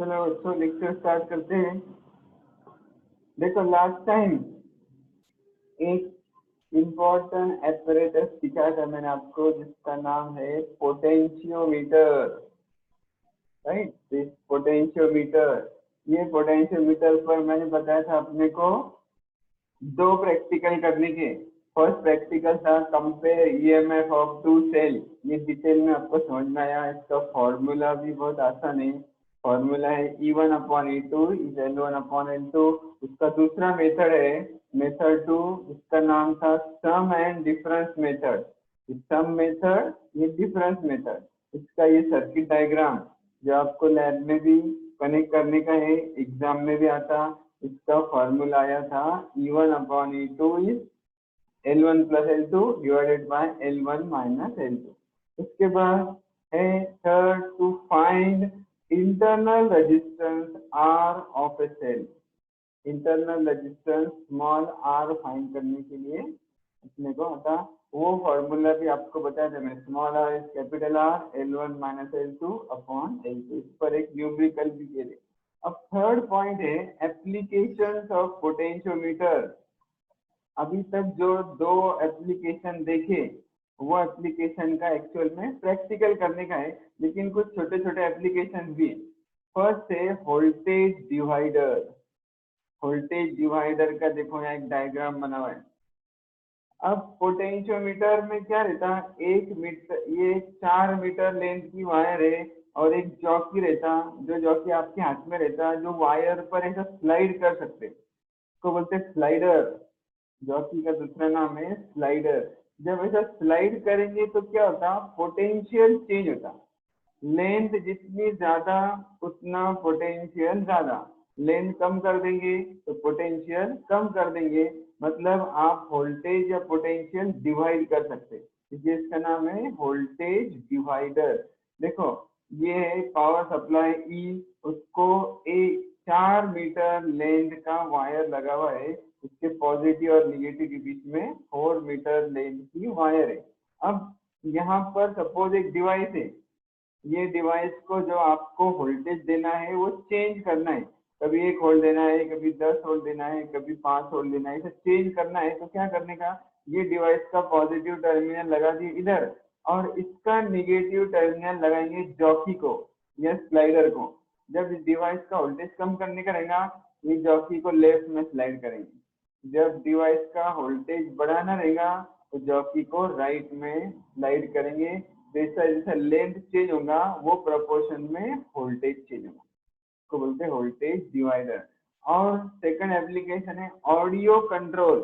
चलो तो lecture start करते हैं। देखो लास्ट टाइम एक इम्पोर्टेंट एपरेटस दिखाया था मैंने आपको, जिसका नाम है पोटेंशियोमीटर, राइट। दिस पोटेंशियोमीटर, ये पोटेंशियोमीटर पर मैंने बताया था अपने को दो प्रैक्टिकल करने के। फर्स्ट प्रैक्टिकल था compare EMF of two cell. ये डिटेल में आपको समझ में आया। इसका फॉर्मूला भी बहुत आसान है। फॉर्मूला है E1/E2 इज L1/L2। उसका दूसरा मेथड है मेथड 2, इसका नाम था sum and difference method. Sum method, ये डिफरेंस मेथड। इसका ये सर्किट डायग्राम जो आपको लैब में भी कनेक्ट करने का है, एग्जाम में भी आता। इसका फॉर्मूला आया था E1/E2 is L1 plus L2 divided by L1 minus L2। उसके बाद है third, to find internal resistance R of a cell. Internal resistance small r find करने के लिए अपने को आता, वो फॉर्मूला भी आपको बताया था मैं। Small r is capital R, L1 minus L2 upon L2। इस पर एक न्यूमेरिकल भी दे दे। अब थर्ड पॉइंट है एप्लीकेशंस ऑफ पोटेंशियोमीटर। अभी तक जो दो एप्लीकेशन देखे, वो एप्लीकेशन का एक्चुअल में प्रैक्टिकल करने का है, लेकिन कुछ छोटे छोटे एप्लीकेशन भी। फर्स्ट है वोल्टेज डिवाइडर। वोल्टेज डिवाइडर का देखो यहाँ एक डायग्राम बना हुआ है। अब पोटेंशियोमीटर में क्या रहता है, 1 मीटर, ये 4 मीटर लेंथ की वायर है और एक जॉकी रहता, जो जॉकी आपके हाथ में रहता, जो वायर पर ऐसा स्लाइड कर सकते, उसको बोलते हैं स्लाइडर। जॉकी का दूसरा नाम है स्लाइडर। जब ऐसा स्लाइड करेंगे तो क्या होता, पोटेंशियल चेंज होता। लेंथ जितनी ज्यादा उतना पोटेंशियल ज्यादा। लेंथ कम कर देंगे तो पोटेंशियल कम कर देंगे। मतलब आप वोल्टेज या पोटेंशियल डिवाइड कर सकते, इसलिए इसका नाम है वोल्टेज डिवाइडर। देखो ये है पावर सप्लाई E, उसको 4 मीटर लेंथ का वायर लगा हुआ है, इसके पॉजिटिव और निगेटिव के बीच में 4 मीटर लेंथ की वायर है। अब यहाँ पर सपोज एक डिवाइस है, ये डिवाइस को जो आपको वोल्टेज देना है वो चेंज करना है। कभी 1 वोल्ट देना है, कभी 10 वोल्ट देना है, कभी 5 वोल्ट देना है, इसे चेंज करना है। तो क्या करने का, ये डिवाइस का पॉजिटिव टर्मिनल लगा दिए इधर और इसका निगेटिव टर्मिनल लगाएंगे जॉकी को या स्लाइडर को। जब इस डिवाइस का वोल्टेज कम करने का रहेगा, ये जॉकी को लेफ्ट में स्लाइड करेंगे। जब डिवाइस का वोल्टेज बढ़ाना रहेगा तो जॉकी को राइट में स्लाइड करेंगे। जैसा जैसा लेंथ चेंज होगा वो प्रोपोर्शन में वोल्टेज चेंज होगा, को बोलते हैं वोल्टेज डिवाइडर। और सेकंड एप्लीकेशन है ऑडियो कंट्रोल।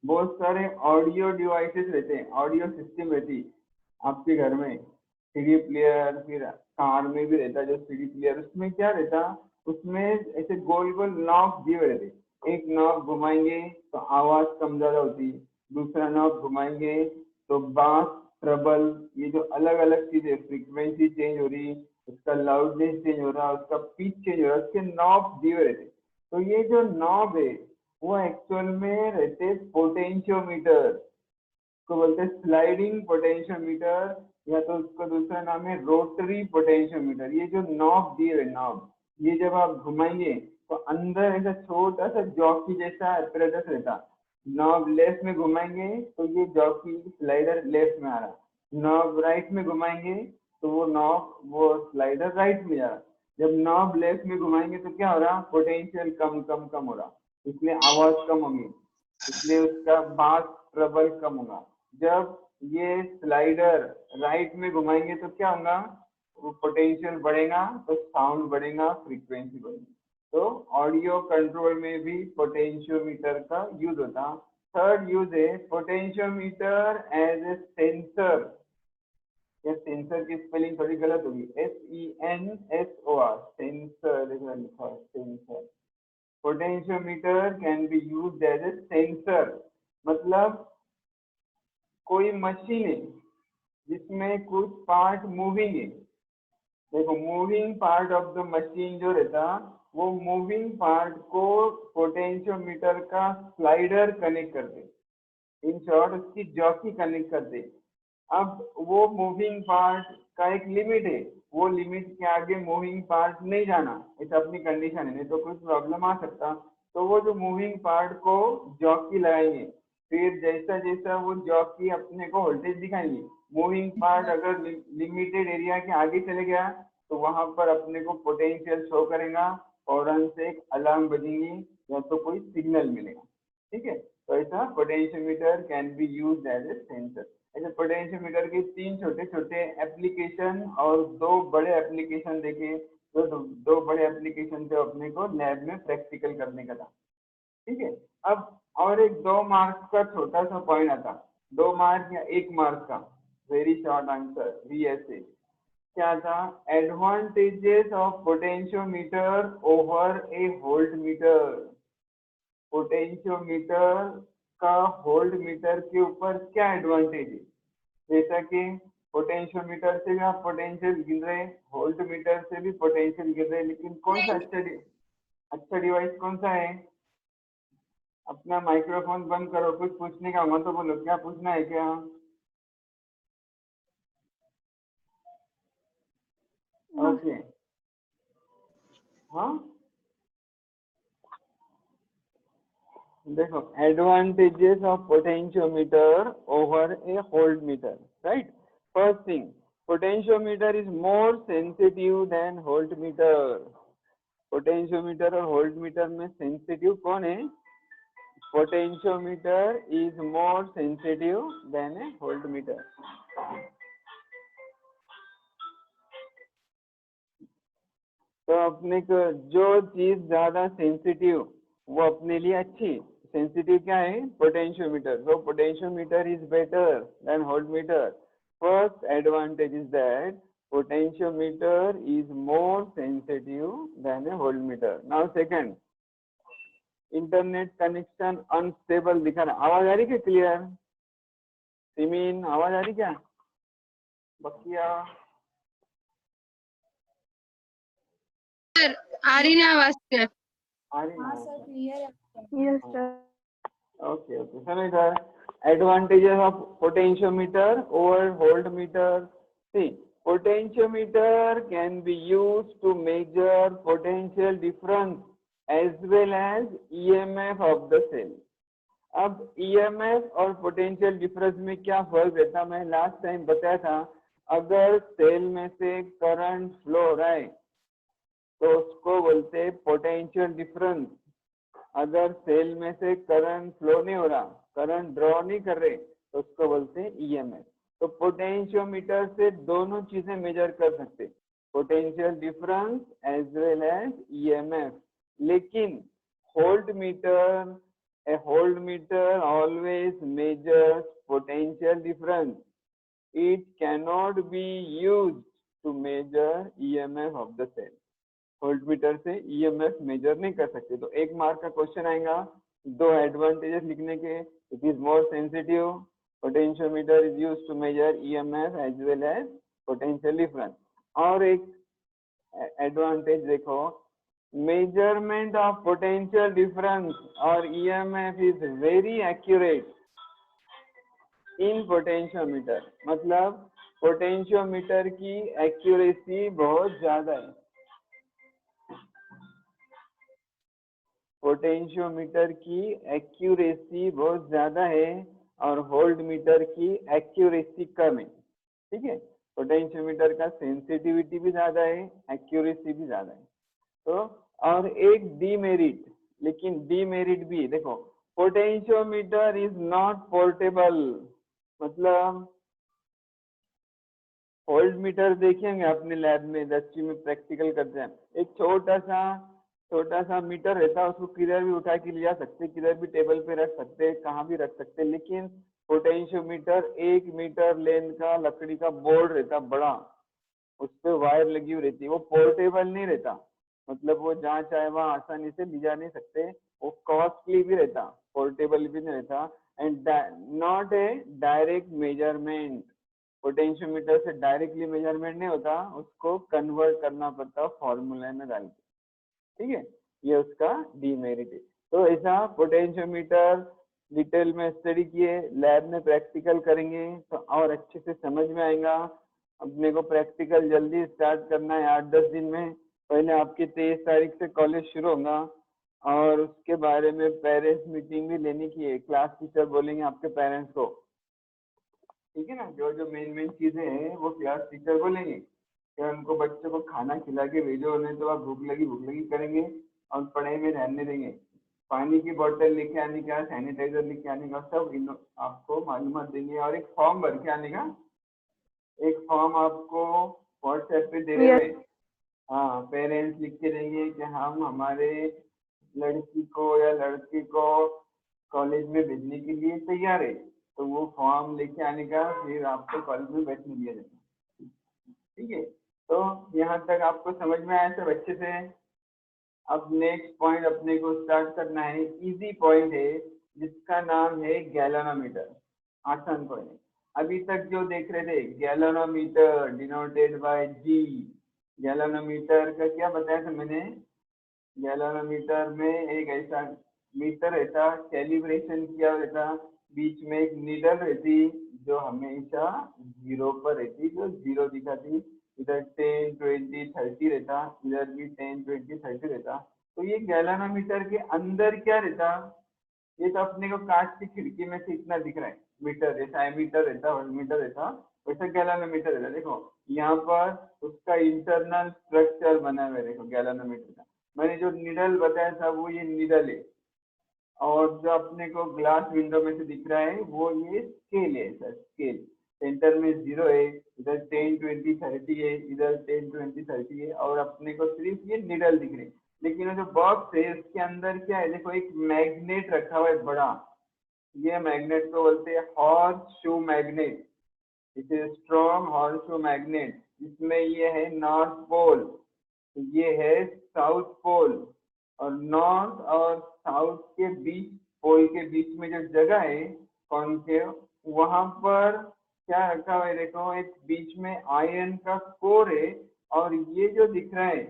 बहुत सारे ऑडियो डिवाइसेस रहते हैं, ऑडियो सिस्टम रहती है आपके घर में, सीडी प्लेयर, फिर कार में भी रहता है जो सीडी प्लेयर। उसमें क्या रहता, उसमें ऐसे गोल गोल नॉब दिए रहते, एक नॉब घुमाएंगे तो आवाज कम ज्यादा होती है, दूसरा नॉब घुमाएंगे तो बास, ट्रबल, ये जो अलग अलग चीजें, फ्रीक्वेंसी चेंज हो रही, उसका लाउडनेस चेंज हो रहा, उसका पिच चेंज हो रहा, उसके नॉब दिए रहते। तो ये जो नॉब है वो एक्चुअल में रहते पोटेंशियोमीटर, को बोलते हैं स्लाइडिंग पोटेंशियोमीटर, या तो उसका दूसरा नाम है रोटरी पोटेंशियोमीटर। ये जो नॉब दिए हुए नॉब, ये जब आप घुमाएंगे तो अंदर ऐसा छोटा सा जॉकी जैसा एपरेटस रहता। नॉब लेफ्ट में घुमाएंगे तो ये जॉकी स्लाइडर लेफ्ट में आ रहा, नॉब राइट में घुमाएंगे तो वो नॉब वो स्लाइडर राइट में जा रहा। जब नॉब लेफ्ट में घुमाएंगे तो क्या हो रहा, पोटेंशियल कम कम कम हो रहा, इसलिए आवाज कम होगी, इसलिए उसका बास ट्रबल कम होगा। जब ये स्लाइडर राइट में घुमाएंगे तो क्या होगा, वो पोटेंशियल बढ़ेगा तो साउंड बढ़ेगा, फ्रीक्वेंसी बढ़ेगी। तो ऑडियो कंट्रोल में भी पोटेंशियोमीटर का यूज होता। थर्ड यूज है पोटेंशियोमीटर एज ए सेंसर। ये सेंसर की स्पेलिंग थोड़ी गलत होगी, SENSOR, सेंसर लिखा है, sensor. Potentiometer can be used as a sensor. मतलब कोई मशीन है जिसमें कुछ पार्ट मूविंग है। देखो moving part of the machine जो रहता, वो मूविंग पार्ट को पोटेंशियोमीटर का स्लाइडर कनेक्ट करते, इन शॉर्ट उसकी जॉकी कनेक्ट करते। अब वो मूविंग पार्ट का एक लिमिट है, वो लिमिट के आगे मूविंग पार्ट नहीं जाना, ऐसा अपनी कंडीशन है, नहीं तो कुछ प्रॉब्लम आ सकता। तो वो जो मूविंग पार्ट को जॉकी लगाएंगे, फिर जैसा जैसा वो जॉकी अपने को वोल्टेज दिखाएंगे, मूविंग पार्ट अगर लिमिटेड एरिया के आगे चले गया तो वहां पर अपने को पोटेंशियल शो करेगा, फौरन से एक अलार्म बजेंगी या तो कोई सिग्नल मिलेगा। ठीक है, तो ऐसा potentiometer can be used as a sensor. ऐसे पोटेंशियोमीटर के 3 छोटे छोटे एप्लीकेशन और 2 बड़े एप्लीकेशन देखे, तो 2 बड़े एप्लीकेशन थे अपने को लैब में प्रैक्टिकल करने का था। ठीक है, अब और एक 2 मार्क्स का छोटा सा पॉइंट आता, 2 मार्क या 1 मार्क का वेरी शॉर्ट आंसर VSA क्या था, advantages of potentiometer over A volt meter. Potentiometer का वोल्ट मीटर के ऊपर क्या एडवांटेज है, जैसा कि पोटेंशियोमीटर से भी आप पोटेंशियल गिन रहे, वोल्ट मीटर से भी पोटेंशियल गिन रहे, लेकिन कौन सा अच्छा डिवाइस कौन सा है। अपना माइक्रोफोन बंद करो, कुछ पूछने का मत तो बोलो, क्या पूछना है क्या। ओके हाँ देखो, advantages of potentiometer over A volt meter, right. First thing, potentiometer is more sensitive then volt meter. Potentiometer और वोल्ट मीटर में सेंसिटिव कौन है, potentiometer is more sensitive then A volt meter. तो अपने को जो चीज ज्यादा सेंसिटिव वो अपने लिए अच्छी, सेंसिटिव क्या है, potentiometer. so potentiometer is better than voltmeter. First advantage is that potentiometer is more sensitive than a voltmeter. Now second, internet connection unstable दिखा रहा, आवाज आ रही क्या क्लियर, सिमीन आवाज आ रही क्या, बकिया आ रही ना आवाज क्लियर, आ रही ना, सर क्लियर है। Yes sir. ओके ओके, सुनो इधर, advantages of potentiometer over voltmeter. See, potentiometer can be used to measure potential difference as well as EMF of the cell. अब EMF और पोटेंशियल डिफरेंस में क्या फर्क रहता, मैं लास्ट टाइम बताया था, अगर सेल में से करंट फ्लो हो रहा है तो उसको बोलते हैं पोटेंशियल डिफरेंस। अगर सेल में से करंट फ्लो नहीं हो रहा, करंट ड्रॉ नहीं कर रहे, तो उसको बोलते हैं EMF। तो पोटेंशियोमीटर से दोनों चीजें मेजर कर सकते, potential difference as well as EMF। लेकिन voltmeter, a voltmeter always measures potential difference. It cannot be used to measure EMF of the cell. Voltmeter से EMF मेजर नहीं कर सकते। तो 1 मार्क का क्वेश्चन आएगा, 2 एडवांटेजेस लिखने के, it is more sensitive, potentiometer is used to measure EMF as well as potential difference. और एक एडवांटेज देखो, measurement of potential difference or EMF is very accurate in potentiometer। मतलब पोटेंशियोमीटर की accuracy बहुत ज्यादा है, पोटेंशियोमीटर की एक्यूरेसी बहुत ज्यादा है और वोल्टमीटर की एक्यूरेसी कम है। ठीक है, पोटेंशियोमीटर का सेंसिटिविटी भी ज्यादा है, एक्यूरेसी भी ज्यादा है। तो और एक डीमेरिट, लेकिन डीमेरिट भी देखो, पोटेंशियोमीटर इज नॉट पोर्टेबल। मतलब वोल्टमीटर देखेंगे अपने लैब में 10वीं में प्रैक्टिकल करते हैं, एक छोटा सा मीटर रहता है, उसको किधर भी उठा के ले जा सकते, किधर भी टेबल पे रख सकते, कहाँ भी रख सकते। लेकिन पोटेंशियोमीटर 1 मीटर लेंथ का लकड़ी का बोर्ड रहता बड़ा, उस पर वायर लगी हुई रहती है, वो पोर्टेबल नहीं रहता। मतलब वो जहाँ चाहे वहाँ आसानी से ले जा नहीं सकते, वो कॉस्टली भी रहता, पोर्टेबल भी नहीं रहता, and not a direct measurement. Potentiometer से डायरेक्टली मेजरमेंट नहीं होता, उसको कन्वर्ट करना पड़ता फॉर्मूला में डाल के। ठीक है, ये उसका डीमेरिट है। तो ऐसा पोटेंशियोमीटर डिटेल में स्टडी किए, लैब में प्रैक्टिकल करेंगे तो और अच्छे से समझ में आएगा। अपने को प्रैक्टिकल जल्दी स्टार्ट करना है 8-10 दिन में। पहले आपकी 23 तारीख से कॉलेज शुरू होगा और उसके बारे में पेरेंट्स मीटिंग भी लेने की है। क्लास टीचर बोलेंगे आपके पेरेंट्स को, ठीक है ना। जो जो मेन चीजें हैं वो क्लास टीचर बोलेंगे कि उनको बच्चों को खाना खिला के भेजो, नहीं तो आप भूख लगी करेंगे और पढ़ाई में ध्यान नहीं देंगे। पानी की बोतल लेके आने का, सैनिटाइजर लेके आने का, सब आपको मालूमात देंगे। और एक फॉर्म भर के आने का, एक फॉर्म आपको व्हाट्सएप पे दे रहे हैं। हाँ, पेरेंट्स लिख के देंगे कि हम हमारे लड़की को या लड़के को कॉलेज में भेजने के लिए तैयार है, तो वो फॉर्म लेके आने का, फिर आपको कॉलेज में बैठने दिया जाएगा। ठीक है, तो यहाँ तक आपको समझ में आया सब अच्छे से। अब नेक्स्ट पॉइंट अपने को स्टार्ट करना है, इजी पॉइंट है जिसका नाम है गैलोनोमीटर। आसान पॉइंट है। अभी तक जो देख रहे थे galvanometer denoted by G, galvanometer का क्या बताया था मैंने। गैलोनोमीटर में एक ऐसा मीटर रहता, कैलिब्रेशन किया रहता, बीच में एक नीडल रहती जो हमेशा 0 पर रहती, जो 0 दिखाती। इधर 10, 20, 30 रहता, इधर भी 10, 20, 30 रहता। तो ये गैलोनोमीटर के अंदर क्या रहता, ये तो अपने को कांच की खिड़की में से इतना दिख रहा है मीटर, जैसा एमीटर रहता, वोल्टमीटर रहता, वैसा गैलोनोमीटर रहता। देखो यहाँ पर उसका इंटरनल स्ट्रक्चर बना हुआ है, देखो गैलोनोमीटर का। मैंने जो निडल बताया था वो ये निडल है, और जो अपने को ग्लास विंडो में से दिख रहा है वो ये स्केल है सर, स्केल। सेंटर में 0 है, इधर 10, 20, 30 है, इधर 10, 20, 30 है, और अपने को सिर्फ ये निडल दिख रहे हैं। लेकिन वो जो बॉक्स है उसके अंदर क्या है, देखो एक मैग्नेट रखा हुआ है बड़ा। ये मैग्नेट को बोलते हैं horse shoe magnet. It is strong horse shoe magnet. इसमें ये है नॉर्थ पोल, ये है साउथ पोल, और नॉर्थ और साउथ के बीच, पोल के बीच में जो जगह है कॉन्केव, वहां पर क्या रखा हुआ है, देखो एक बीच में आयरन का कोर है, और ये जो दिख रहा है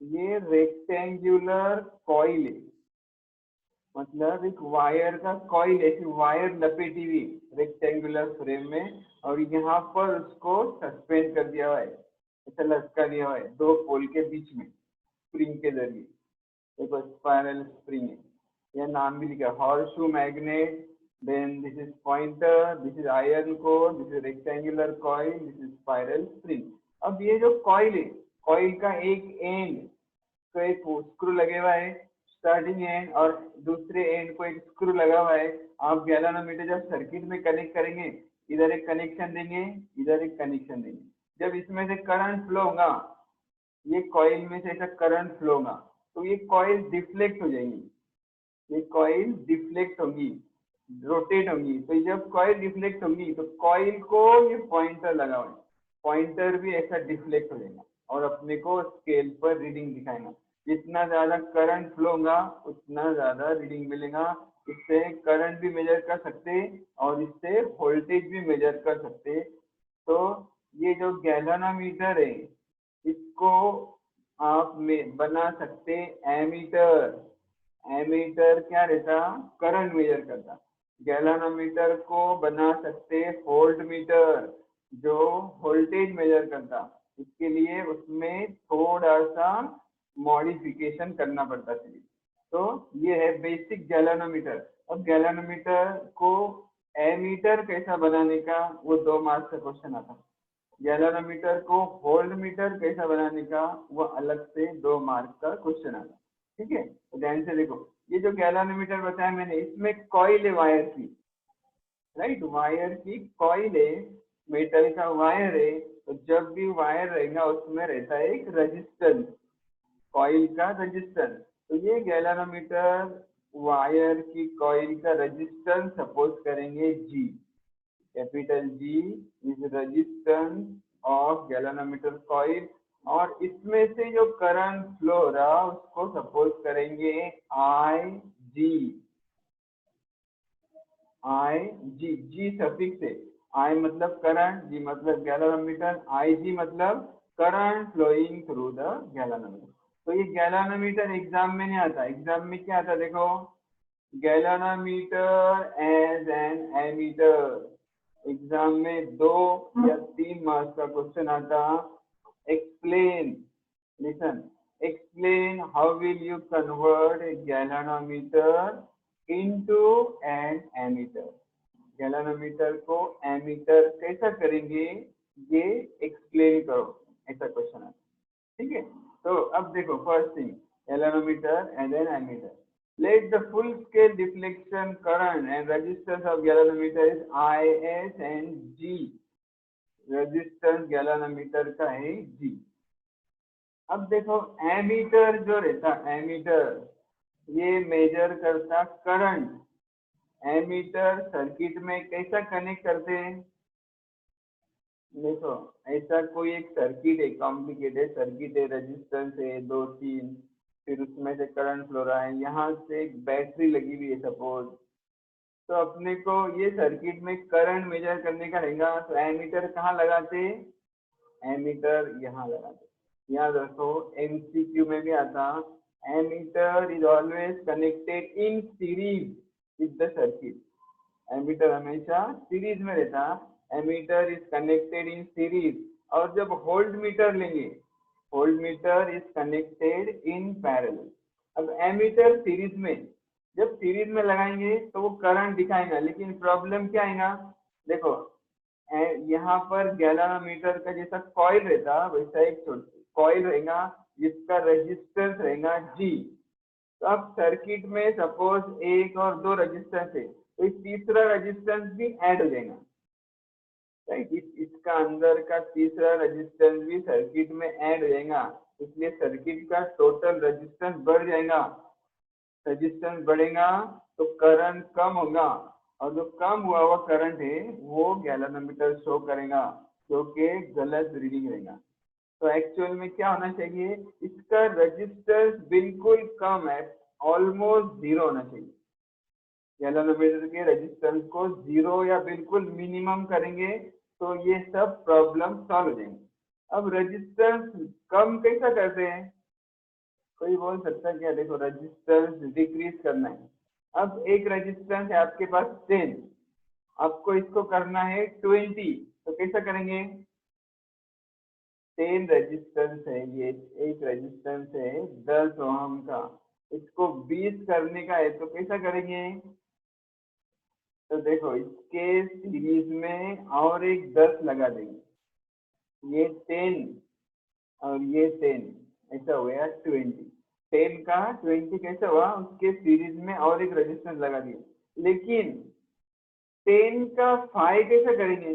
ये रेक्टेंगुलर कॉइल है, मतलब एक वायर का कॉइल, ऐसी वायर लपेटी हुई रेक्टेंगुलर फ्रेम में, और यहाँ पर उसको सस्पेंड कर दिया हुआ है, ऐसा लटका दिया हुआ है 2 पोल के बीच में स्प्रिंग के जरिए। देखो स्पाइरल स्प्रिंग है, यह नाम भी लिखा है horseshoe magnet. Then this is pointer, this is iron core, this is rectangular coil, this is spiral spring. अब ये जो कॉइल है, कॉइल का एक एंड तो एक स्क्रू लगे हुआ है स्टार्टिंग एंड, और दूसरे एंड को एक स्क्रू लगा हुआ है। आप गैलोनोमीटर जब सर्किट में कनेक्ट करेंगे, इधर एक कनेक्शन देंगे, इधर एक कनेक्शन देंगे। जब इसमें से करंट फ्लो होगा, ये कॉइल में से ऐसा करंट फ्लो होगा, तो ये कॉइल डिफ्लेक्ट हो जाएंगी, ये कॉइल डिफ्लेक्ट होगी, रोटेट होंगी। तो जब कॉइल डिफ्लेक्ट होगी तो कॉइल को ये पॉइंटर लगा हुआ है, पॉइंटर भी ऐसा डिफ्लेक्ट हो जाएगा और अपने को स्केल पर रीडिंग दिखाएगा। जितना ज्यादा करंट फ्लो होगा उतना ज्यादा रीडिंग मिलेगा। इससे करंट भी मेजर कर सकते और इससे वोल्टेज भी मेजर कर सकते। तो ये जो गैलोनोमीटर है इसको आप में बना सकते एमीटर। एमीटर क्या रहता, करंट मेजर करता। गैलोनोमीटर को बना सकते वोल्ट मीटर, जो वोल्टेज मेजर करता। इसके लिए उसमें थोड़ा सा मॉडिफिकेशन करना पड़ता है। तो ये है बेसिक गैलोनोमीटर। अब गैलोनोमीटर को एमीटर कैसा बनाने का, वो 2 मार्क्स का क्वेश्चन आता। गैलोनोमीटर को वोल्ट मीटर कैसा बनाने का, वो अलग से 2 मार्क्स का क्वेश्चन आता। ठीक है, तो ध्यान से देखो। ये जो गैलोनोमीटर बताया मैंने, इसमें कॉइल है वायर की, राइट, वायर की कॉइल है, मेटल का वायर है। तो जब भी वायर रहेगा उसमें रहता है एक रेजिस्टेंस, कॉइल का रेजिस्टेंस। तो ये गैलोनोमीटर वायर की कॉइल का रेजिस्टेंस सपोज करेंगे G, capital G is resistance of galvanometer coil, और इसमें से जो करंट फ्लो हो रहा उसको सपोज करेंगे आई जी। आई जी, जी सफिक्स है, आई मतलब करंट, जी मतलब गैलोनोमीटर, आई जी मतलब current flowing through the galvanometer. तो ये गैलोनोमीटर एग्जाम में नहीं आता। एग्जाम में क्या आता, देखो galvanometer as an ammeter. Exam में 2 या 3 मार्क्स का क्वेश्चन आता, explain, listen, explain how will you convert a galvanometer into an ammeter। Galvanometer को एमीटर कैसा करेंगे ये एक्सप्लेन करो, ऐसा क्वेश्चन है। ठीक है, तो अब देखो first thing, galvanometer and an ammeter. Let the full scale deflection current and resistance of galvanometer is IS and G। Resistance galvanometer का है G। अब देखो एमीटर जो रहता, एमीटर ये मेजर करता करंट। एमीटर सर्किट में कैसा कनेक्ट करते हैं, देखो ऐसा कोई एक सर्किट है, कॉम्प्लिकेटेड सर्किट है, रेजिस्टेंस है 2-3, फिर उसमें से करंट फ्लो रहा है, यहाँ से एक बैटरी लगी हुई है सपोज। तो अपने को ये सर्किट में करंट मेजर करने का रहेगा, तो एमीटर कहाँ लगाते, एमीटर यहाँ लगाते। याद रखो MCQ में भी आता, ammeter is always connected in series with the circuit. Ammeter हमेशा सीरीज में रहता, ammeter is connected in series. और जब होल्ड मीटर लेंगे, voltmeter is connected in parallel. अब एमीटर सीरीज में, जब सीरीज में लगाएंगे तो वो करंट दिखाएगा, लेकिन प्रॉब्लम क्या आएगा, देखो यहाँ पर गैल्वेनोमीटर का जैसा कॉइल रहता वैसा एक कॉइल रहेगा जिसका रेजिस्टेंस रहेगा G। तो अब सर्किट में सपोज 1 और 2 रेजिस्टेंस है, तो इस तीसरा रेजिस्टेंस भी ऐड हो जाएगा, राइट। इसका अंदर का तीसरा रेजिस्टेंस भी सर्किट में ऐड हो जाएगा, इसलिए सर्किट का टोटल रेजिस्टेंस बढ़ जाएगा। रेजिस्टेंस बढ़ेगा तो करंट कम होगा, और जो कम हुआ हुआ करंट है वो गैल्वेनोमीटर शो करेगा, जो कि गलत रीडिंग रहेगा। तो एक्चुअल में क्या होना चाहिए, इसका रेजिस्टेंस बिल्कुल कम है, ऑलमोस्ट 0 होना चाहिए। गैल्वेनोमीटर के रेजिस्टेंस को 0 या बिल्कुल मिनिमम करेंगे तो ये सब प्रॉब्लम सॉल्व हो जाएंगे। अब रेजिस्टेंस कम कैसा करते हैं, कोई बोल सकता है क्या, देखो रेजिस्टेंस डिक्रीज करना है। अब एक रेजिस्टेंस है आपके पास 10, आपको इसको करना है 20, तो कैसा करेंगे, 10 रेजिस्टेंस है, ये एक रेजिस्टेंस है 10 ओम का, इसको 20 करने का है तो कैसा करेंगे, तो देखो इसके सीरीज में और एक 10 लगा देंगे, ये 10 और ये 10, ऐसा हो गया 20। 10 का 20 कैसे हुआ, उसके सीरीज में और एक रेजिस्टेंस लगा दिया। लेकिन 10 का 5 कैसे करेंगे,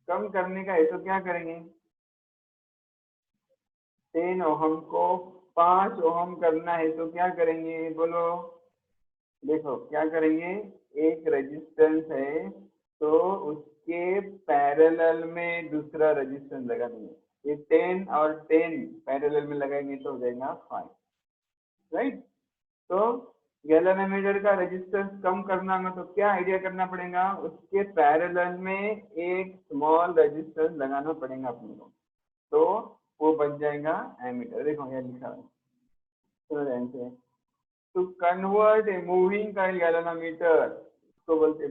कम करने का है तो क्या करेंगे, 10 ओहम को 5 ओहम करना है तो क्या करेंगे, बोलो, देखो क्या करेंगे, एक रेजिस्टेंस है तो उसके पैरेलल में दूसरा रेजिस्टेंस लगा देंगे, ये 10 और 10 पैरेलल में लगाएंगे तो हो जाएगा 5, राइट। तो गैल्वेनोमीटर का रेजिस्टेंस कम करना है तो क्या आइडिया करना पड़ेगा, उसके पैरेलल में एक स्मॉल रेजिस्टेंस लगाना पड़ेगा अपने को, तो वो बन जाएगा एमीटर। देखो यहाँ लिखा है, तो ध्यान से, to convert a moving coil galvanometer, इसको बोलते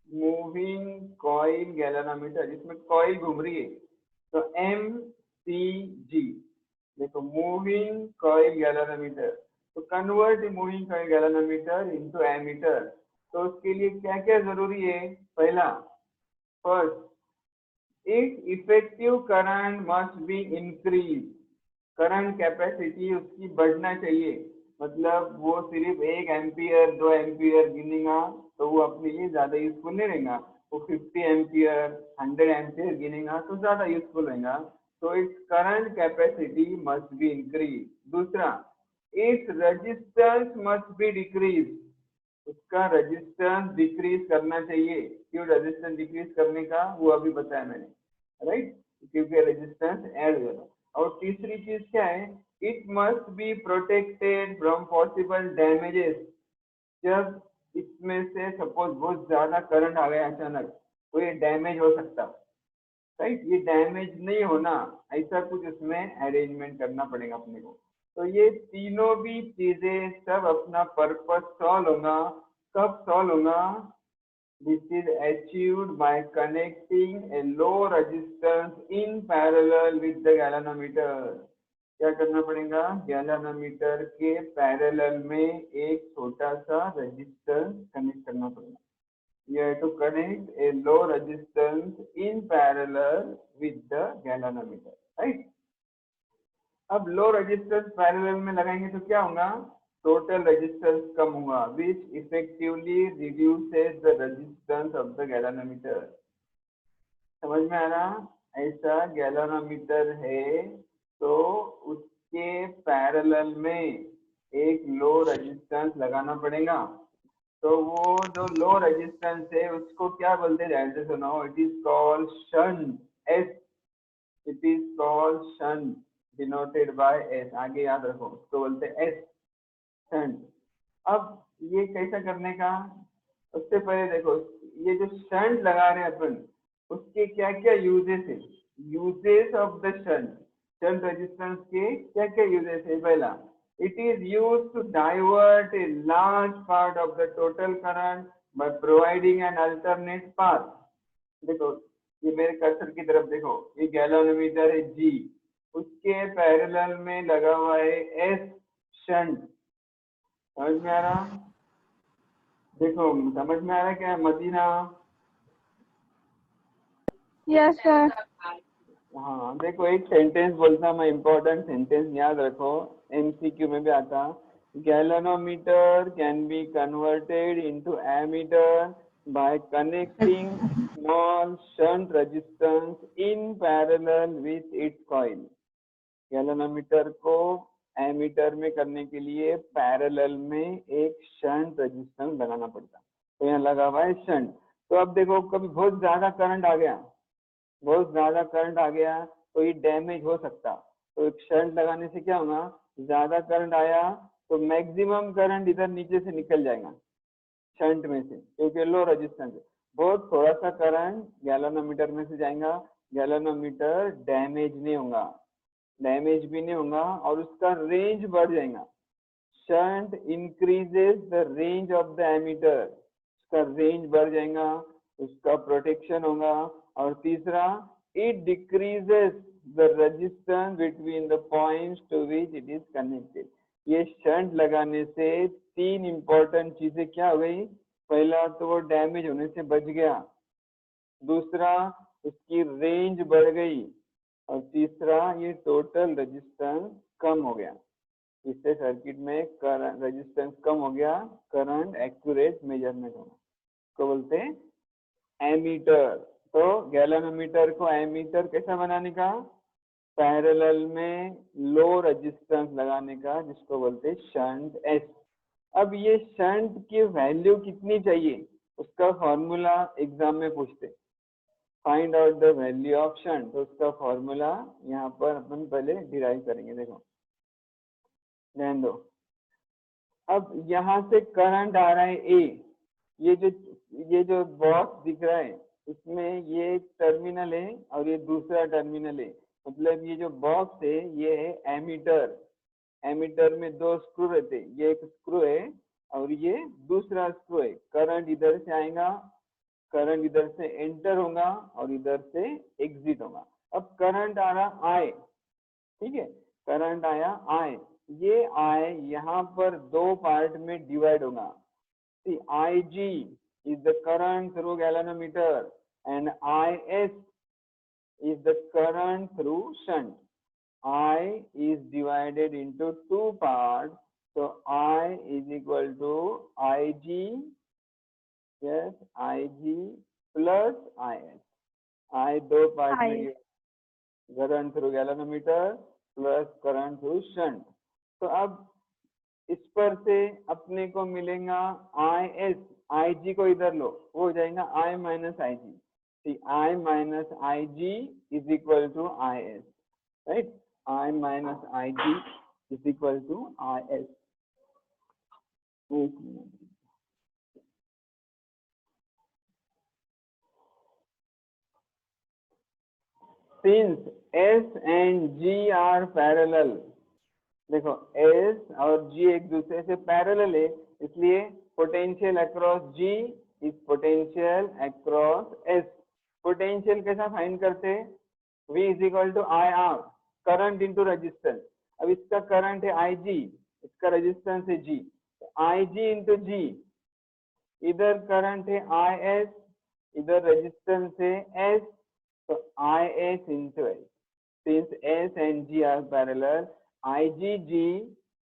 मूविंग कॉइल गैल्वेनोमीटर, जिसमें कॉइल घूम रही है, तो MCG। देखो मूविंग कॉइल गैल्वेनोमीटर, तो convert a moving coil galvanometer into ammeter, तो उसके लिए क्या क्या जरूरी है, पहला, first, it effective current must be increase, current capacity उसकी बढ़ना चाहिए, मतलब वो सिर्फ 1 एम्पियर 2 एम्पियर गिनेगा तो वो अपने लिए ज्यादा यूजफुल नहीं रहेगा, वो 50 एम्पियर 100 एम्पियर गिनेगा तो ज्यादा यूजफुल रहेगा। तो its current capacity must be increase. दूसरा, its resistance must be decrease, उसका रेजिस्टेंस डिक्रीज करना चाहिए। क्यों रेजिस्टेंस डिक्रीज करने का, वो अभी बताया मैंने, राइट, क्योंकि रेजिस्टेंस ऐड हो जाता। और तीसरी चीज क्या है, it must be protected from possible damages, जब इसमें से सपोज बहुत ज्यादा करंट आ गया अचानक तो ये डैमेज हो सकता, राइट, ये डैमेज नहीं होना, ऐसा कुछ उसमें अरेंजमेंट करना पड़ेगा अपने को। तो ये तीनों भी चीजें सब अपना पर्पस सॉल्व होगा, कब सॉल्व होगा, This is achieved by connecting a low resistance in parallel with the galvanometer. क्या करना पड़ेगा? गैल्वेनोमीटर के पैरेलल में एक छोटा सा रेजिस्टेंस कनेक्ट करना पड़ेगा. You have to connect a low resistance in parallel with the galvanometer, right? अब लो रेजिस्टेंस पैरेलल में लगाएंगे तो क्या होगा? टोटल रेजिस्टेंस कम होगा, which effectively reduces the resistance of the galvanometer. समझ में आ रहा? ऐसा गैल्वेनोमीटर है तो उसके पैरेलल में एक लो रेजिस्टेंस लगाना पड़ेगा. तो वो जो लो रेजिस्टेंस है उसको क्या बोलते हैं? ध्यान से सुनो. It is called shunt. S. It is called shunt denoted by S. आगे याद रखो, उसको बोलते हैं एस, शंट. अब ये कैसा करने का? उससे पहले देखो, ये जो शंट लगा रहे हैं अपन, उसके क्या क्या यूजेस है? Uses of the shunt. Shunt resistance के क्या क्या यूजेस है? पहला, it is used to divert a large part of the total current by providing an alternate path. देखो, ये मेरे कर्सर की तरफ देखो, ये गैल्वेनोमीटर है G, उसके पैरेलल में लगा हुआ है S शंट. समझ में आ रहा? देखो, समझ में आ रहा क्या मदीना? Yes sir. हाँ देखो, एक सेंटेंस बोलता मैं, इम्पोर्टेंट सेंटेंस याद रखो, एमसीक्यू में भी आता. Galvanometer can be converted into ammeter by connecting small shunt resistance in parallel with its coil. Galvanometer को एमीटर में करने के लिए पैरेलल में एक शंट रेजिस्टेंस लगाना पड़ता. तो यहाँ लगा हुआ है शंट. तो अब देखो, कभी बहुत ज्यादा करंट आ गया, बहुत ज्यादा करंट आ गया तो ये डैमेज हो सकता. तो एक शंट लगाने से क्या होगा? ज्यादा करंट आया तो मैक्सिमम करंट इधर नीचे से निकल जाएगा शंट में से, क्योंकि लो रेजिस्टेंस है. बहुत थोड़ा सा करंट गैल्वेनोमीटर में से जाएगा, गैल्वेनोमीटर डैमेज नहीं होगा, डैमेज भी नहीं होगा, और उसका रेंज बढ़ जाएगा. Shunt increases the range of the ammeter. उसका रेंज बढ़ जाएगा, उसका प्रोटेक्शन होगा. और तीसरा, it decreases the resistance between the points to which it is connected. ये शंट लगाने से तीन इंपॉर्टेंट चीजें क्या हो गई? पहला तो वो डैमेज होने से बच गया, दूसरा उसकी रेंज बढ़ गई, और तीसरा ये टोटल रेजिस्टेंस कम हो गया. इससे सर्किट में करंट रेजिस्टेंस कम हो गया, करंट एक्यूरेट मेजरमेंट होगा. इसको बोलते हैं एमीटर. तो गैल्वेनोमीटर को एमीटर कैसा बनाने का? पैरेलल में लो रेजिस्टेंस लगाने का, जिसको बोलते हैं शंट एस. अब ये शंट की वैल्यू कितनी चाहिए, उसका फॉर्मूला एग्जाम में पूछते. Find out the value of shunt. तो उसका फॉर्मूला यहाँ पर अपन पहले डिराइव करेंगे. देखो, ध्यान दो. अब यहाँ से करंट आ रहा है ए. ये जो बॉक्स दिख रहा है, इसमें ये एक टर्मिनल है और ये दूसरा टर्मिनल है. मतलब ये जो बॉक्स है ये है एमीटर. एमीटर में दो स्क्रू रहते, ये एक स्क्रू है और ये दूसरा स्क्रू है. करंट इधर से आएगा, करंट इधर से एंटर होगा और इधर से एग्जिट होगा. अब करंट आ रहा आई, ठीक है, करंट आया आई. ये आई यहाँ पर दो पार्ट में डिवाइड होगा. IG is the current through galvanometer and IS is the current through shunt. I is divided into two parts, so I is equal to IG, yes, IG plus IS. I दो part में, current through galvanometer plus current through shunt. तो अब इस पर से अपने को मिलेगा IS. IG को इधर लो, वो हो जाएगा I minus IG. I minus IG is equal to IS, right? I minus IG is equal to IS. Since S and G are parallel, देखो S और G एक दूसरे से पैरेलल है, इसलिए potential across G is potential across S. Potential कैसा find करते हैं? V is equal to I R, current into resistance. अब इसका करंट है आई जी, इसका रेजिस्टेंस है जी, आई जी इंटू जी। इधर करंट है आई एस, इधर रेजिस्टेंस है एस, तो I S into S. Since S and G are parallel, IgG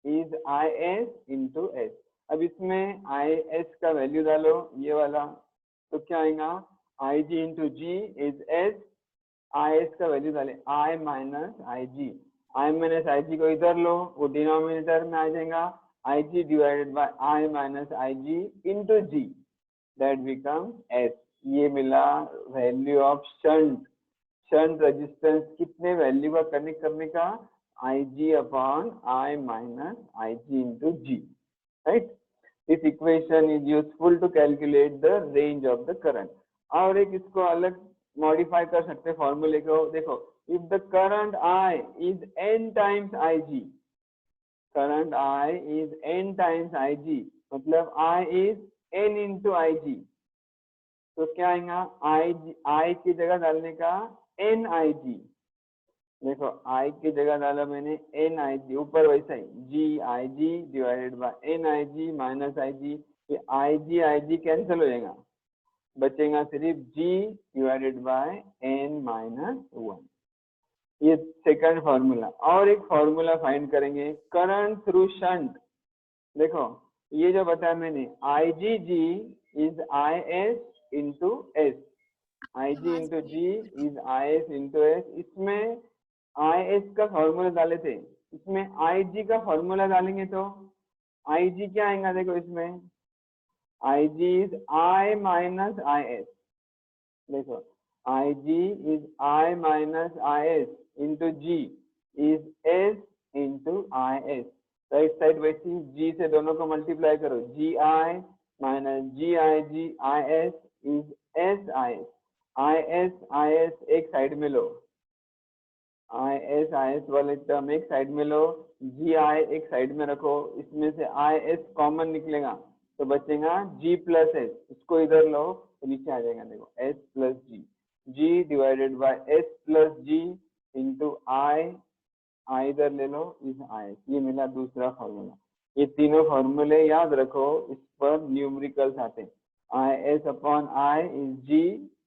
is IS into S। अब इसमें IS का वैल्यू डालो, ये वाला, तो क्या आएगा? IG into G is S, IS का वैल्यू डाले I minus IG। I minus IG को इधर लो, वो डिनोमिनेटर में आ जाएगा, IG divided by I minus IG into G, that becomes S। ये मिला value of shunt. Shunt resistance कितने वैल्यू का कनेक्ट करने का? Ig upon I minus Ig into G, right. This equation is useful to calculate the range of the current. और एक इसको अलग मॉडिफाई कर सकते हैं फॉर्मूले को, देखो, if the current I is n times Ig, current I is n times Ig, मतलब I is n into Ig, तो क्या आएगा? I की जगह डालने का NIG, देखो I की जगह डाला मैंने NIG, ऊपर वैसा ही GIG divided by NIG minus IG। ये IG कैंसिल हो जाएगा, बचेगा सिर्फ G divided by N minus 1। ये सेकंड फॉर्मूला। और एक फॉर्मूला फाइंड करेंगे करंट थ्रू शंट। देखो ये जो बताया मैंने, IgG is IS into S, IG into G is IS into S. इसमें IS का फॉर्मूला डाले थे, इसमें IG का फॉर्मूला डालेंगे तो IG क्या आएगा? देखो इसमें IG is I minus IS, देखो IG is I minus IS into G is S into IS। Right side वैसी G से दोनों को मल्टीप्लाई करो, GI minus GIG IS is SIS। IS एक साइड में लो, IS वाले टर्म एक साइड में लो, GI एक साइड में रखो, इसमें से IS कॉमन निकलेगा तो बचेगा G प्लस S, इसको इधर लो तो नीचे आ जाएगा, देखो S plus G, G divided bye S plus G into I इधर ले लो इस IS। ये मिला दूसरा फॉर्मूला। ये तीनों फॉर्मूले याद रखो, इस पर न्यूमेरिकल्स आते हैं। IS upon I is G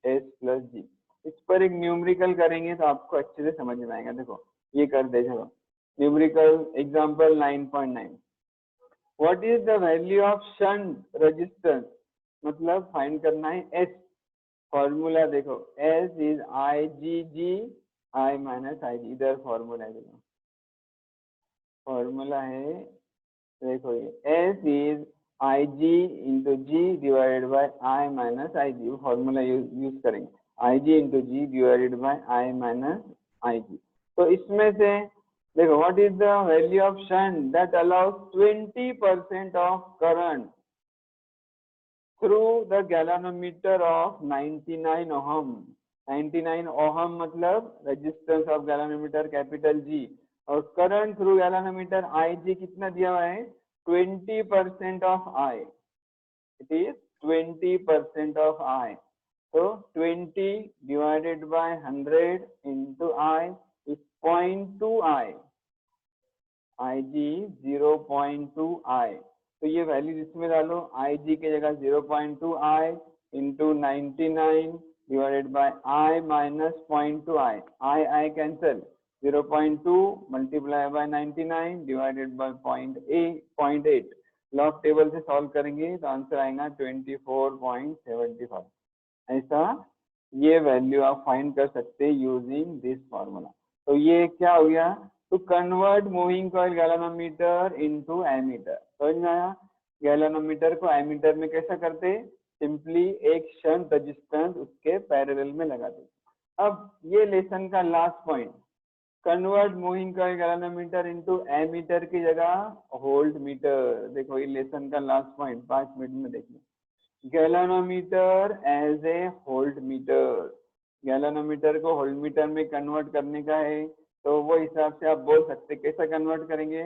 S plus G। इस पर एक न्यूमेरिकल करेंगे तो आपको अच्छे से समझ में आएगा। देखो ये कर दे, चलो numerical example 9.9। What is the value of shunt resistance, मतलब फाइंड करना है S। फॉर्मूला देखो S is IgG I minus IG, इधर फॉर्मूला है, देखो फॉर्मूला है, देखो ये S is IG into G divided by I minus IG, formula use करेंगे, IG into G divided by I minus IG। तो इसमें से देखो what is the value of shunt that allows 20% of current through the galvanometer of 99 ohm. 99 ohm मतलब resistance of galvanometer capital G, और current through galvanometer IG कितना दिया हुआ है? 20% of I, it is 20% of I। तो 20 divided by 100 into I is 0.2 I, IG 0.2 I। तो ये value इसमें डालो, IG की जगह 0.2 I into 99 divided by I minus 0.2 I cancel, 0.2 multiply by 99 divided by 0.8। Log table से सॉल्व करेंगे तो आंसर आएगा 24.75। ऐसा ये वैल्यू आप फाइंड कर सकते हैं यूजिंग दिस फॉर्मूला। तो ये क्या हो गया? To convert moving coil galvanometer into ammeter. समझ में आया? गैल्वेनोमीटर को एमीटर में कैसा करते? सिंपली एक शंट रेजिस्टेंस उसके पैरेलल में लगा दे। अब ये लेसन का last point, convert moving coil galvanometer into ammeter की जगह वोल्ट मीटर। देखो ये लेसन का लास्ट पॉइंट 5 मिनट में देखना। Galvanometer as a voltmeter, galvanometer को वोल्ट मीटर में कन्वर्ट करने का है, तो वो हिसाब से आप बोल सकते कैसा कन्वर्ट करेंगे।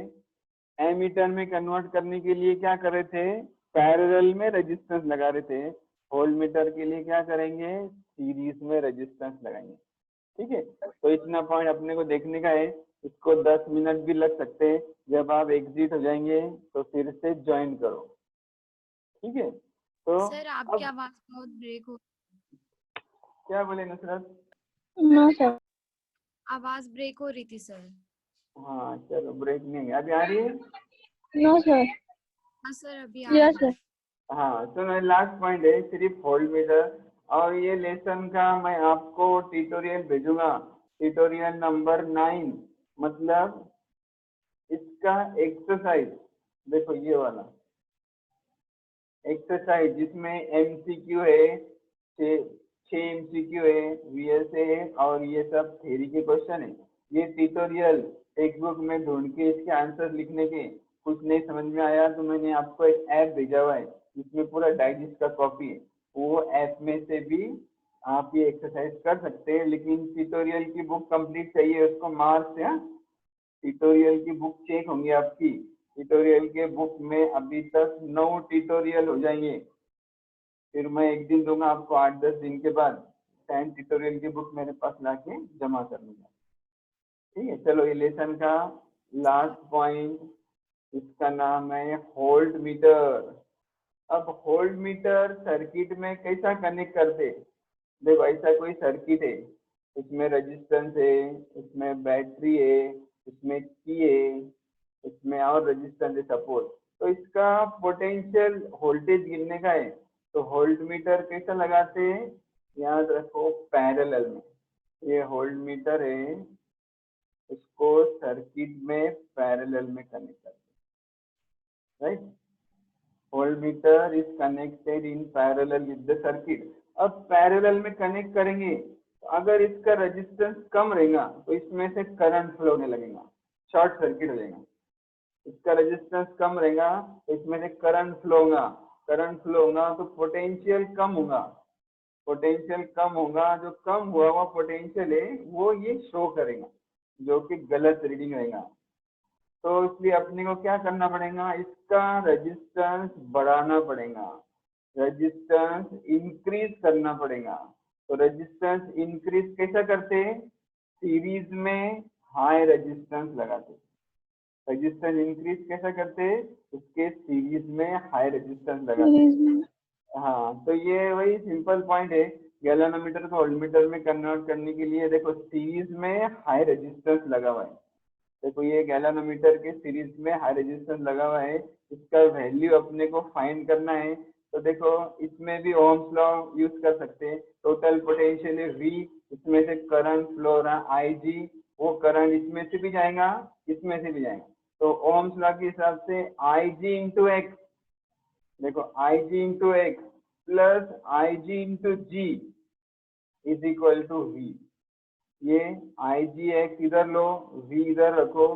एमीटर में कन्वर्ट करने के लिए क्या कर रहे थे? पैरेलल में रेजिस्टेंस लगा रहे थे, वोल्ट मीटर के लिए क्या करेंगे, सीरीज में रेजिस्टेंस लगाएंगे। ठीक है, तो इतना पॉइंट अपने को देखने का है। इसको 10 मिनट भी लग सकते हैं। जब आप एग्जिट हो जाएंगे तो फिर से ज्वाइन करो। ठीक है, तो सर आपकी अब आवाज बहुत ब्रेक हो, क्या बोले नुसरत? No sir. आवाज ब्रेक हो रही थी सर। हाँ चलो, ब्रेक नहीं है, अभी आ रही है? No sir. हाँ सर अभी आ यस रही है। सर। हाँ, तो मैं लास्ट पॉइंट है सिर्फ वोल्ट मीटर। और ये लेसन का मैं आपको ट्यूटोरियल भेजूंगा, ट्यूटोरियल नंबर 9, मतलब इसका एक्सरसाइज। देखो ये वाला एक्सरसाइज जिसमें एमसीक्यू है, 6 एमसीक्यू है, वीएसए है, और ये सब थ्योरी के क्वेश्चन है। ये ट्यूटोरियल टेक्स्ट बुक में ढूंढ के इसके आंसर लिखने के। कुछ नहीं समझ में आया तो मैंने आपको एक ऐप भेजा हुआ है जिसमें पूरा डाइजेस्ट का कॉपी है। वो ऐप में से भी आप ये एक्सरसाइज कर सकते हैं, लेकिन ट्यूटोरियल की बुक कंप्लीट चाहिए उसको मार्क्स है। ट्यूटोरियल की बुक चेक होंगी आपकी। ट्यूटोरियल के बुक में अभी तक 9 ट्यूटोरियल हो जाएंगे। फिर मैं एक दिन दूंगा आपको, 8-10 दिन के बाद 10 ट्यूटोरियल की बुक मेरे पास लाके जमा कर लूंगा। ठीक है, चलो ये लेसन का लास्ट पॉइंट, इसका नाम है होल्ट मीटर। अब होल्ट मीटर सर्किट में कैसा कनेक्ट करते? देखो ऐसा कोई सर्किट है, इसमें रेजिस्टेंस है, इसमें बैटरी है, इसमें की है, इसमें और रेजिस्टेंस है सपोर्ट। तो इसका पोटेंशियल वोल्टेज गिनने का है। तो वोल्ट मीटर कैसा लगाते हैं, याद रखो पैरेलल में। ये वोल्ट मीटर है, इसको सर्किट में पैरेलल में कनेक्ट करते हैं, right. Voltmeter is connected in parallel with the circuit. अब पैरेलल में कनेक्ट करेंगे तो अगर इसका रेजिस्टेंस कम रहेगा तो इसमें से करंट फ्लो होने लगेगा, शॉर्ट सर्किट हो जाएगा। इसका रेजिस्टेंस कम रहेगा तो इसमें से करंट फ्लो होगा, करंट फ्लो होगा तो पोटेंशियल कम होगा, पोटेंशियल कम होगा। जो कम हुआ हुआ पोटेंशियल है वो ये शो करेगा, जो कि गलत रीडिंग रहेगा। तो इसलिए अपने को क्या करना पड़ेगा, इसका रेजिस्टेंस बढ़ाना पड़ेगा, रेजिस्टेंस इंक्रीज करना पड़ेगा। तो रेजिस्टेंस इंक्रीज कैसा करते? सीरीज में हाई रेजिस्टेंस लगाते। रेजिस्टेंस इंक्रीज कैसा करते? उसके सीरीज में हाई रेजिस्टेंस लगाते। हाँ, तो ये वही सिंपल पॉइंट है। गैल्वेनोमीटर को वोल्टमीटर में कन्वर्ट करने के लिए देखो सीरीज में हाई रेजिस्टेंस लगा हुआ है। देखो ये गैल्वेनोमीटर के सीरीज में हाई रेजिस्टेंस लगा हुआ है, इसका वैल्यू अपने को फाइंड करना है। तो देखो इसमें भी ओम्स लॉ यूज कर सकते हैं। टोटल पोटेंशियल है V, इसमें से करंट फ्लो रहा IG, वो करंट इसमें से भी जाएगा, इसमें से भी जाएगा। तो ओम्स लॉ के हिसाब से IG इंटू एक्स, देखो IG into X plus IG into G is equal to V। ये IG इधर लो, V इधर रखो,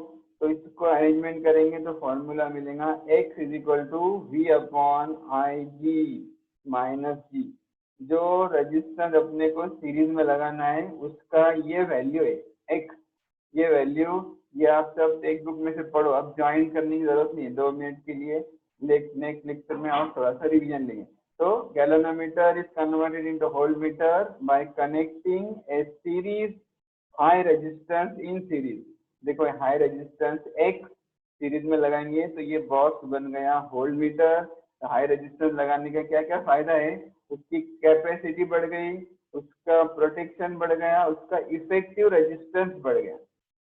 तो इसको अरेंजमेंट करेंगे तो फॉर्मूला मिलेगा X is equal to V upon IG minus G। जो रेजिस्टेंस अपने को सीरीज में लगाना है उसका ये वैल्यू है X। ये वैल्यू ये आप सब टेक्स्ट बुक में से पढ़ो, अब ज्वाइन करने की जरूरत नहीं है। 2 मिनट के लिए नेक्स्ट लेक्चर में और थोड़ा सा रिवीजन लेंगे। तो galvanometer is converted into voltmeter bye connecting A series high resistance in series. देखो हाई रेजिस्टेंस X सीरीज में लगाएंगे तो ये बॉक्स बन गया वोल्टमीटर। हाई रेजिस्टेंस लगाने का क्या क्या फायदा है, उसकी कैपेसिटी बढ़ गई, उसका प्रोटेक्शन बढ़ गया, उसका इफेक्टिव रेजिस्टेंस बढ़ गया।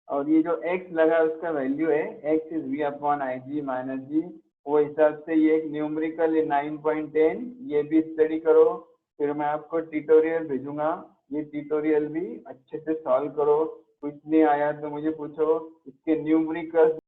और ये जो X लगा उसका वैल्यू है X is V upon IG minus G। वो हिसाब से ये एक न्यूमेरिकल 9.10, ये भी स्टडी करो। फिर मैं आपको ट्यूटोरियल भेजूंगा, ये ट्यूटोरियल भी अच्छे से सॉल्व करो। कुछ नहीं आया तो मुझे पूछो, इसके न्यूमेरिकल